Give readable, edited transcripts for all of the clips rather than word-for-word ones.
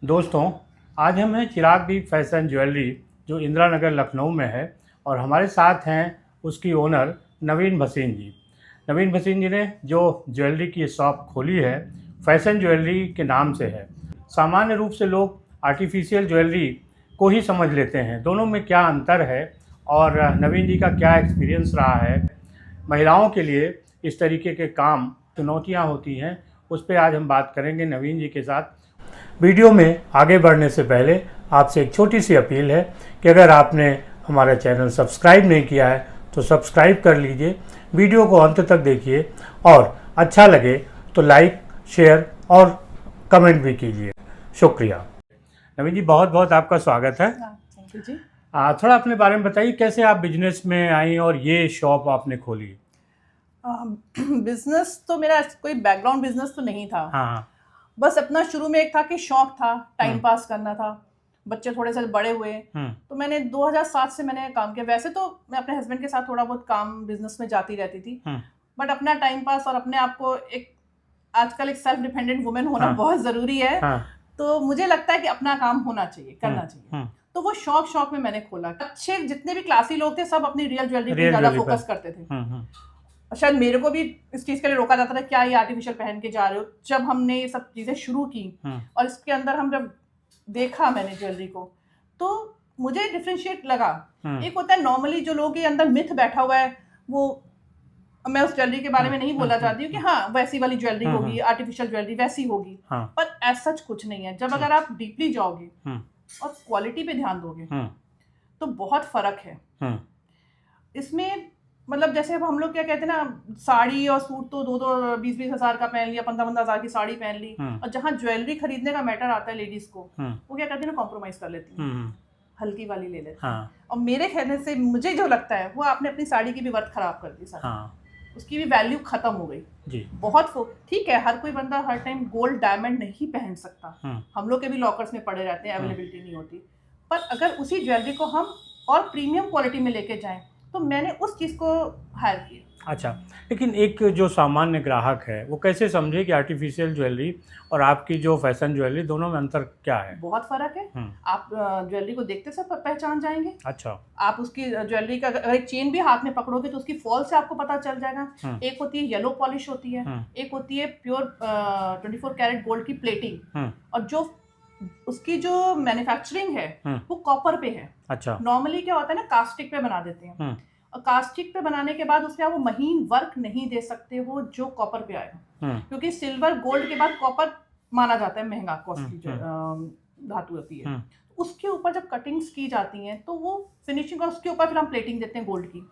दोस्तों, आज हम हैं चिराग दीप फैशन ज्वेलरी जो इंदिरा नगर लखनऊ में है और हमारे साथ हैं उसकी ओनर नवीन भसीन जी। नवीन भसीन जी ने जो ज्वेलरी की शॉप खोली है फैशन ज्वेलरी के नाम से है। सामान्य रूप से लोग आर्टिफिशियल ज्वेलरी को ही समझ लेते हैं, दोनों में क्या अंतर है और नवीन जी का क्या एक्सपीरियंस रहा है। महिलाओं के लिए इस तरीके के काम चुनौतियाँ होती हैं, उस पर आज हम बात करेंगे नवीन जी के साथ। वीडियो में आगे बढ़ने से पहले आपसे एक छोटी सी अपील है कि अगर आपने हमारा चैनल सब्सक्राइब नहीं किया है तो सब्सक्राइब कर लीजिए, वीडियो को अंत तक देखिए और अच्छा लगे तो लाइक, शेयर और कमेंट भी कीजिए। शुक्रिया। नवीन जी, बहुत बहुत आपका स्वागत है। थैंक यू जी। थोड़ा अपने बारे में बताइए, कैसे आप बिजनेस में आई और ये शॉप आपने खोली? बिजनेस तो मेरा कोई बैकग्राउंड बिजनेस तो नहीं था। हाँ। बस अपना शुरू में एक था कि शौक था, टाइम पास करना था। बच्चे थोड़े से बड़े हुए तो मैंने 2007 से मैंने काम किया। वैसे तो मैं अपने हस्बैंड के साथ थोड़ा बहुत काम बिजनेस में जाती रहती थी, बट अपना टाइम पास और अपने आप को एक आजकल एक सेल्फ डिपेंडेंट वुमेन होना बहुत जरूरी है। तो मुझे लगता है कि अपना काम होना चाहिए, करना चाहिए। तो वो शौक में मैंने खोला। अच्छे जितने भी क्लासी लोग थे सब अपनी रियल ज्वेलरी पे ज्यादा फोकस करते थे। शायद मेरे को भी इस चीज के लिए रोका जाता था, क्या ये आर्टिफिशियल पहन के जा रहे हो। जब हमने ये सब चीजें शुरू की और इसके अंदर हम जब देखा मैंने ज्वेलरी को, तो मुझे डिफरेंशिएट लगा। एक होता है नॉर्मली जो लोगों के अंदर मिथ बैठा हुआ है, वो मैं उस ज्वेलरी के बारे में नहीं बोलना चाहती हूँ कि हाँ वैसी वाली ज्वेलरी होगी, आर्टिफिशियल ज्वेलरी वैसी होगी, पर ऐसा कुछ नहीं है। जब अगर आप डीपली जाओगे और क्वालिटी पे ध्यान दोगे तो बहुत फर्क है इसमें। मतलब जैसे अब हम लोग क्या कहते हैं ना, साड़ी और सूट तो 20-20 हज़ार का पहन लिया, 15-15 हज़ार की साड़ी पहन ली, और जहाँ ज्वेलरी खरीदने का मैटर आता है लेडीज को, वो क्या करती है ना, कॉम्प्रोमाइज कर लेती है, हल्की वाली ले लेती है। और मेरे कहने से मुझे जो लगता है वो आपने अपनी साड़ी की भी वर्थ खराब कर दी सारी। उसकी भी वैल्यू खत्म हो गई जी। बहुत ठीक है, हर कोई बंदा हर टाइम गोल्ड डायमंड नहीं पहन सकता। हम लोग के भी लॉकर्स में पड़े रहते हैं, अवेलेबिलिटी नहीं होती। पर अगर उसी ज्वेलरी को हम और प्रीमियम क्वालिटी में लेके जाएं तो मैंने उस चीज़ को हायर किया। अच्छा, लेकिन एक जो सामान्य ग्राहक है वो कैसे समझे कि आर्टिफिशियल ज्वेलरी और आपकी जो फैशन ज्वेलरी दोनों में अंतर क्या है? बहुत फर्क है। आप ज्वेलरी को देखते से पहचान जाएंगे। अच्छा। आप उसकी ज्वेलरी का अगर एक चेन भी हाथ में पकड़ोगे तो उसकी फॉल से आपको पता चल जाएगा। एक होती है येलो पॉलिश होती है, एक होती है प्योर 24 कैरेट गोल्ड की प्लेटिंग, और जो उसकी जो मैन्युफैक्चरिंग है वो कॉपर पे है। अच्छा। नॉर्मली क्या होता है ना, कास्टिक पे बना देते हैं, और कास्टिक पे बनाने के बाद उसमें आप वो महीन वर्क नहीं दे सकते हो जो कॉपर पे आएगा, क्योंकि सिल्वर गोल्ड के बाद कॉपर माना जाता है महंगा, कॉस्टली जो धातु होती है। उसके ऊपर जब कटिंग्स की जाती हैं तो वो फिनिशिंग, और उसके ऊपर फिर हम प्लेटिंग देते हैं गोल्ड की,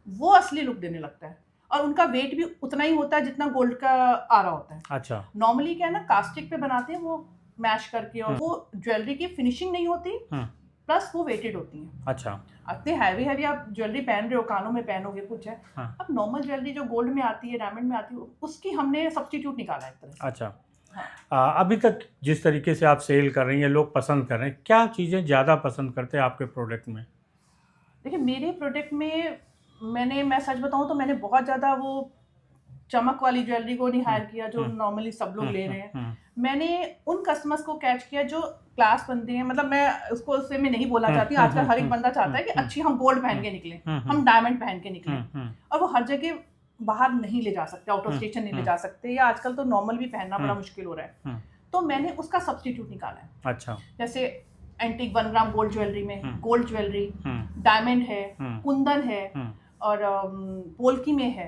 वो असली लुक देने लगता है। और उनका वेट भी उतना ही होता है जितना गोल्ड का आ रहा होता है। अच्छा। नॉर्मली क्या है ना, कास्टिक पे बनाते हैं वो मैश करके, और वो ज्वेलरी की फिनिशिंग नहीं होती, प्लस वो वेटेड होती है। अच्छा। इतने हैवी आप ज्वेलरी पहन रहे हो, कानों में पहनोगे कुछ है। अब नॉर्मल ज्वेलरी जो गोल्ड में आती है, डायमंड में आती है, उसकी हमने सब्स्टिट्यूट निकाला है एक तरह से। अच्छा। अभी तक जिस तरीके से आप सेल कर रही हैं, लोग पसंद कर रहे हैं, क्या चीज़ें ज़्यादा पसंद करते हैं आपके प्रोडक्ट में? देखिए, मेरे प्रोडक्ट में मैं सच बताऊँ तो मैंने बहुत ज़्यादा वो चमक वाली ज्वेलरी को नहीं हायर किया जो नॉर्मली सब लोग ले रहे हैं। मैंने उन कस्टमर्स को कैच किया जो क्लास बनते हैं। मतलब मैं उसको उससे मैं नहीं बोलना चाहती, आजकल हर एक बंदा चाहता है कि अच्छी हम गोल्ड पहन के निकले, हम डायमंड पहन के निकले, और वो हर जगह बाहर नहीं ले जा सकते, आउट ऑफ स्टेशन नहीं ले जा सकते, या आजकल तो नॉर्मल भी पहनना बड़ा मुश्किल हो रहा है। तो मैंने उसका सब्स्टिट्यूट निकाला है। अच्छा। जैसे एंटीक 1 ग्राम गोल्ड ज्वेलरी में गोल्ड ज्वेलरी, डायमंड है, कुंदन है, और पोल्की में है,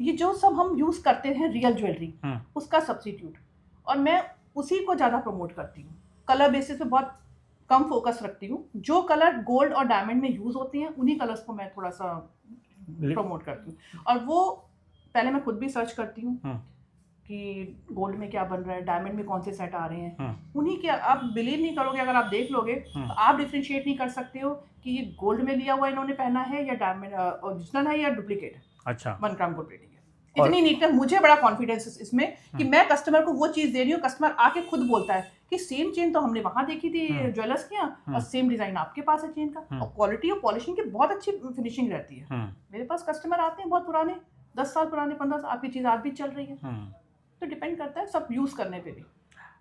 ये जो सब हम यूज करते हैं रियल ज्वेलरी, उसका सब्स्टिट्यूट। और मैं उसी को ज़्यादा प्रमोट करती हूँ। कलर बेसिस पे बहुत कम फोकस रखती हूँ। जो कलर गोल्ड और डायमंड में यूज होते हैं उन्हीं कलर्स को मैं थोड़ा सा प्रमोट करती हूँ। और वो पहले मैं खुद भी सर्च करती हूँ कि गोल्ड में क्या बन रहा है, डायमंड में कौन से सेट आ रहे हैं, उन्हीं के। आप बिलीव नहीं करोगे, अगर आप देख लोगे तो आप डिफरेंशिएट नहीं कर सकते हो कि ये गोल्ड में लिया हुआ इन्होंने पहना है या डायमंड ओरिजिनल है या डुप्लीकेट है। अच्छा। 1 ग्राम गोल्ड प्लेटिंग है, इतनी नीटनेस। मुझे बड़ा कॉन्फिडेंस इसमें कि मैं कस्टमर को वो चीज़ दे रही हूँ। कस्टमर आके खुद बोलता है कि सेम चेन तो हमने वहाँ देखी थी ज्वेलर्स के यहाँ, और सेम डिजाइन आपके पास है चेन का, और क्वालिटी और पॉलिशिंग की बहुत अच्छी फिनिशिंग रहती है। मेरे पास कस्टमर आते हैं बहुत पुराने, 10 साल पुराने, 15 साल, आपकी चीज़ आज भी चल रही है। तो डिपेंड करता है सब यूज़ करने पे भी।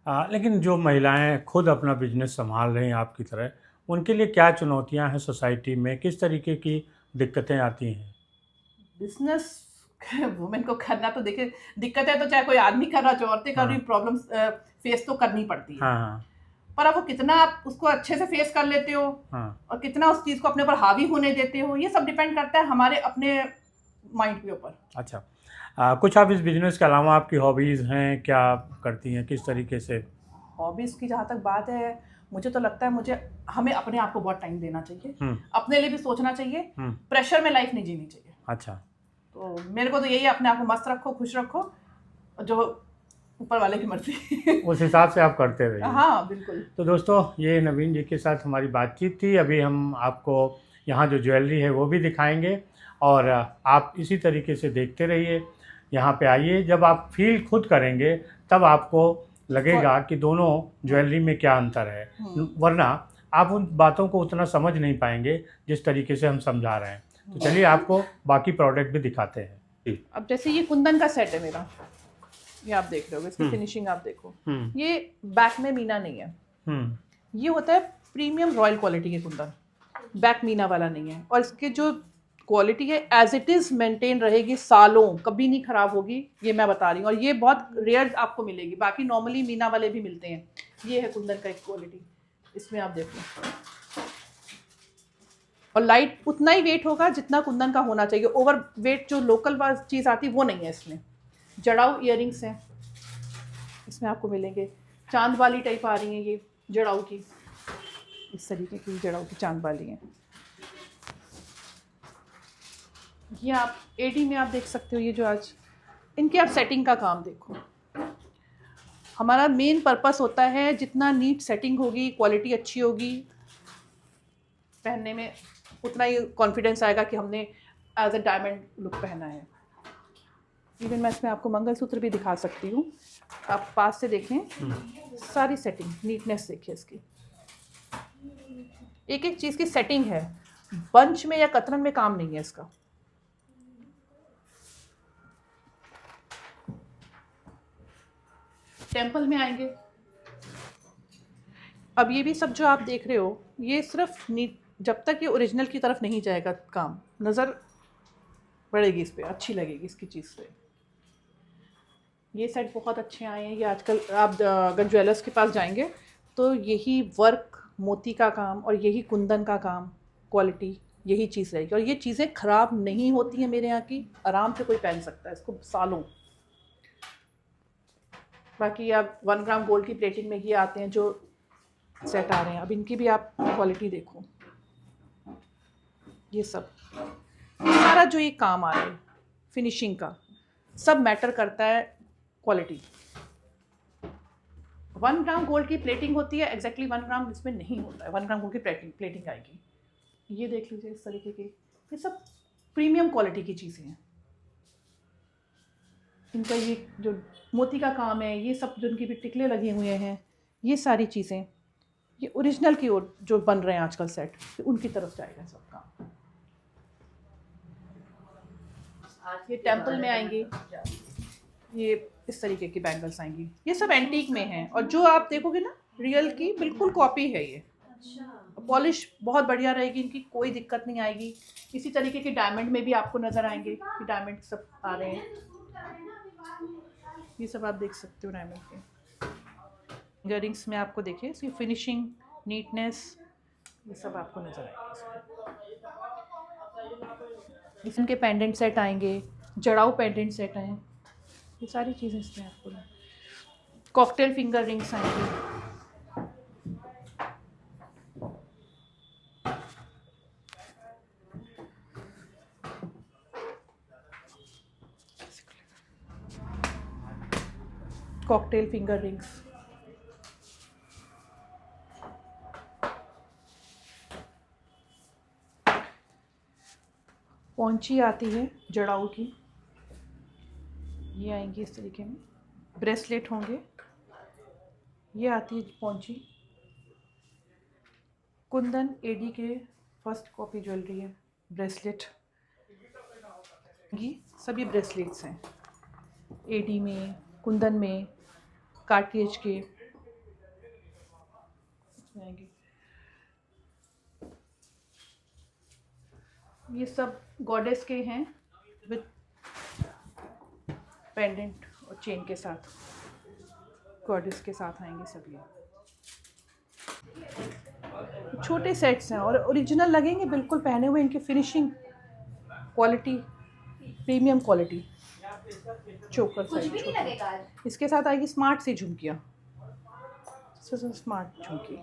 लेकिन जो महिलाएं खुद अपना बिजनेस संभाल रही हैं आपकी तरह, उनके लिए क्या चुनौतियां हैं सोसाइटी में, किस तरीके की दिक्कतें आती हैं? बिजनेस वुमेन को करना तो देखिए, दिक्कतें तो चाहे कोई आदमी कर रहा हो, औरतें कर रही, हाँ प्रॉब्लम्स फेस तो करनी पड़ती है। हाँ हाँ पर अब वो कितना आप उसको अच्छे से फेस कर लेते हो हाँ। और कितना उस चीज़ को अपने ऊपर हावी होने देते हो, ये सब डिपेंड करता है हमारे अपने माइंड के ऊपर। अच्छा, कुछ आप इस बिजनेस के अलावा आपकी हॉबीज़ हैं, क्या आप करती हैं, किस तरीके से? हॉबीज़ की जहाँ तक बात है, मुझे तो लगता है हमें अपने आप को बहुत टाइम देना चाहिए, हम्म अपने लिए भी सोचना चाहिए, हम्म। प्रेशर में लाइफ नहीं जीनी चाहिए। अच्छा। तो मेरे को तो यही है, अपने आप को मस्त रखो, खुश रखो, और जो ऊपर वाले की मर्जी। उस हिसाब से आप करते रहिए। हाँ बिल्कुल। तो दोस्तों, ये नवीन जी के साथ हमारी बातचीत थी। अभी हम आपको यहाँ जो ज्वेलरी है वो भी दिखाएंगे, और आप इसी तरीके से देखते रहिए। यहाँ पे आइए, जब आप फील खुद करेंगे तब आपको लगेगा कि दोनों ज्वेलरी में क्या अंतर है, वरना आप उन बातों को उतना समझ नहीं पाएंगे जिस तरीके से हम समझा रहे हैं। तो चलिए आपको बाकी प्रोडक्ट भी दिखाते हैं। अब जैसे ये कुंदन का सेट है मेरा, ये आप देख रहे हो, इसकी फिनिशिंग आप देखो, ये बैक में मीना नहीं है, ये होता है प्रीमियम रॉयल क्वालिटी के कुंदन, बैक मीना वाला नहीं है। और इसके जो क्वालिटी है एज इट इज़ मेंटेन रहेगी, सालों कभी नहीं ख़राब होगी, ये मैं बता रही हूँ। और ये बहुत रेयर आपको मिलेगी, बाकी नॉर्मली मीना वाले भी मिलते हैं। ये है कुंदन का एक क्वालिटी, इसमें आप देखो, और लाइट उतना ही वेट होगा जितना कुंदन का होना चाहिए। ओवर वेट जो लोकल चीज़ आती है वो नहीं है इसमें। जड़ाऊ इयररिंग्स हैं इसमें आपको मिलेंगे, चांद वाली टाइप आ रही हैं ये जड़ाऊ की, इस तरीके की जड़ाऊ की चांद वाली हैं। ये आप एडी में आप देख सकते हो, ये जो आज इनकी आप सेटिंग का काम देखो। हमारा मेन पर्पस होता है जितना नीट सेटिंग होगी, क्वालिटी अच्छी होगी, पहनने में उतना ही कॉन्फिडेंस आएगा कि हमने एज ए डायमंड लुक पहना है। इवन मैं इसमें आपको मंगलसूत्र भी दिखा सकती हूँ, आप पास से देखें, सारी सेटिंग नीटनेस देखिए इसकी, एक एक चीज़ की सेटिंग है। बंच में या कतरन में काम नहीं है इसका। टेम्पल में आएंगे, अब ये भी सब जो आप देख रहे हो, ये सिर्फ नीट, जब तक ये ओरिजिनल की तरफ नहीं जाएगा काम, नज़र पड़ेगी इस पर, अच्छी लगेगी इसकी चीज़ पे। ये सेट बहुत अच्छे आए हैं, ये आजकल आप अगर ज्वेलर्स के पास जाएंगे तो यही वर्क, मोती का काम और यही कुंदन का काम, क्वालिटी यही चीज़ रहेगी। और ये चीज़ें ख़राब नहीं होती हैं मेरे यहाँ की, आराम से कोई पहन सकता है इसको सालों। बाकी आप 1 ग्राम गोल्ड की प्लेटिंग में ये आते हैं जो सेट आ रहे हैं, अब इनकी भी आप क्वालिटी देखो। ये सब सारा जो ये काम आ रहा है फिनिशिंग का, सब मैटर करता है क्वालिटी। 1 ग्राम गोल्ड की प्लेटिंग होती है, एग्जैक्टली 1 ग्राम इसमें नहीं होता है, 1 ग्राम गोल्ड की प्लेटिंग आएगी। ये देख लीजिए इस तरीके की, ये सब प्रीमियम क्वालिटी की चीज़ें हैं। इनका ये जो मोती का काम है, ये सब जो इनकी भी टिकले लगे हुए हैं, ये सारी चीज़ें ये ओरिजिनल की ओर जो बन रहे हैं आजकल सेट, उनकी तरफ जाएगा सब काम। ये टेम्पल में आएंगी, ये इस तरीके की बैंगल्स आएंगी, ये सब एंटीक में हैं। और जो आप देखोगे ना, रियल की बिल्कुल कॉपी है ये। पॉलिश बहुत बढ़िया रहेगी, इनकी कोई दिक्कत नहीं आएगी। इसी तरीके के डायमंड में भी आपको नज़र आएंगे कि डायमंड सब आ रहे हैं, ये सब आप देख सकते हो डायमंड के। इयररिंग्स में आपको देखिए इसकी फिनिशिंग, नीटनेस, ये सब आपको नज़र आएंगे। इसके पेंडेंट सेट आएंगे, जड़ाऊ पेंडेंट सेट हैं, ये सारी चीज़ें इसमें आपको। कॉकटेल फिंगर रिंग्स आएंगे, कॉकटेल फिंगर रिंग्स, पौंची आती है जड़ाऊ की, ये आएंगी इस तरीके में। ब्रेसलेट होंगे, ये आती है पौंची। कुंदन एडी के फर्स्ट कॉपी ज्वेलरी है, ब्रेसलेट, ये सभी ब्रेसलेट्स हैं एडी में, कुंदन में, कार्टिएज के, इसमें आएंगी। ये सब गॉडेस के हैं विद पेंडेंट और चेन के साथ, गॉडेस के साथ आएंगे सब। ये छोटे सेट्स हैं और ओरिजिनल लगेंगे बिल्कुल पहने हुए। इनकी फिनिशिंग क्वालिटी प्रीमियम क्वालिटी। चोकर साइड इसके साथ आएगी स्मार्ट सी झुमकियाँ, स्मार्ट झुमकी।